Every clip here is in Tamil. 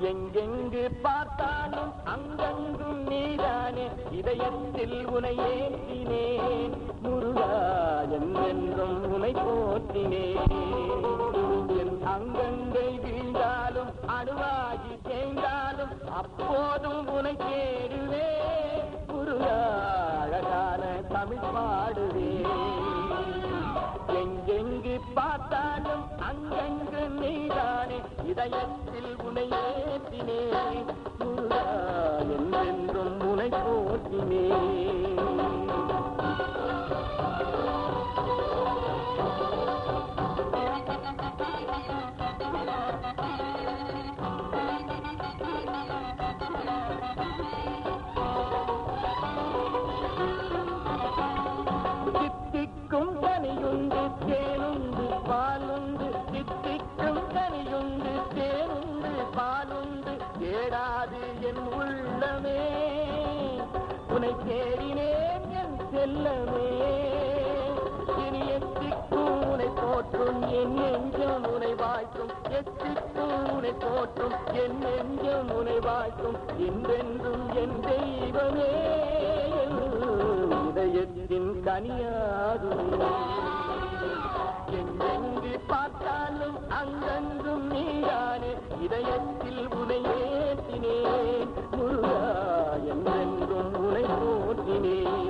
எங்கெங்கு பார்த்தாலும் அங்கங்கும் நீதானே, இதயத்தில் உனை ஏற்றினேன் முருகா, என்றென்றும் உனை போற்றினேன். என் அங்கங்கை வீழ்ந்தாலும் அணுவாகி தேய்ந்தாலும் அப்போதும் உனை தேடுவேன் முருகா, அழகான தமிழ் பாடுவேன். எங்கெங்கு பார்த்தாலும் அங்கங்கு நீதானே, இதயத்தில் உனை ஏற்றினேன் முருகா, என்றென்றும் உனை போற்றினேன். தித்திக்கும் கனியுண்டு தேனுண்டு பாலுண்டு, தித்திக்கும் கனியுண்டு தேனுண்டு பாலுண்டு, ஏடாது என் உள்ளமே உனை தேடினேன் என் செல்லமே. இனி எத்திக்கும் உனை போற்றும் என் நெஞ்சம் உனை வாழ்த்தும், எத்திக்கும் உனை போற்றும் என் நெஞ்சம் உனை வாழ்த்தும், என்றென்றும் என் தெய்வமே இதயத்தின் கனியாகும். எங்கெங்கு பார்த்தாலும் அங்கங்கும் நீதானே, இதயத்தில் உனை ஏற்றினேன் முருகா, என்றென்றும் உனை போற்றினேன்.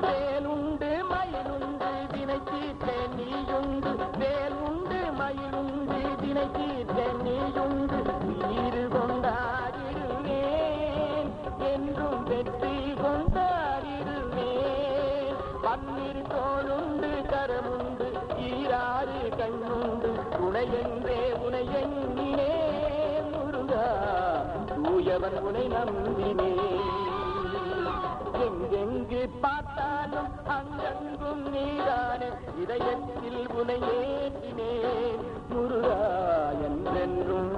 வேலுண்டு மயிலுண்டு வினை தீர்த்தேன் நீயுண்டு, வேலுண்டு மயிலுண்டு வினை தீர்த்தேன் நீயுண்டு, உயிர் கொண்டாடிடுவேன் என்றும் வெற்றி கொண்டாடிடுவேன். பன்னிரு தோளுண்டு கரமுண்டு ஈராறு கண்ணுண்டு, துணையென்றே உனை எண்ணினேன் முருகா, தூயவன் உனை நம்பினேன். எங்கெங்கு பார்த்தாலும் அங்கங்கும் நீதானே, இதயத்தில் உனை ஏற்றினேன் முருகா, என்றென்றும்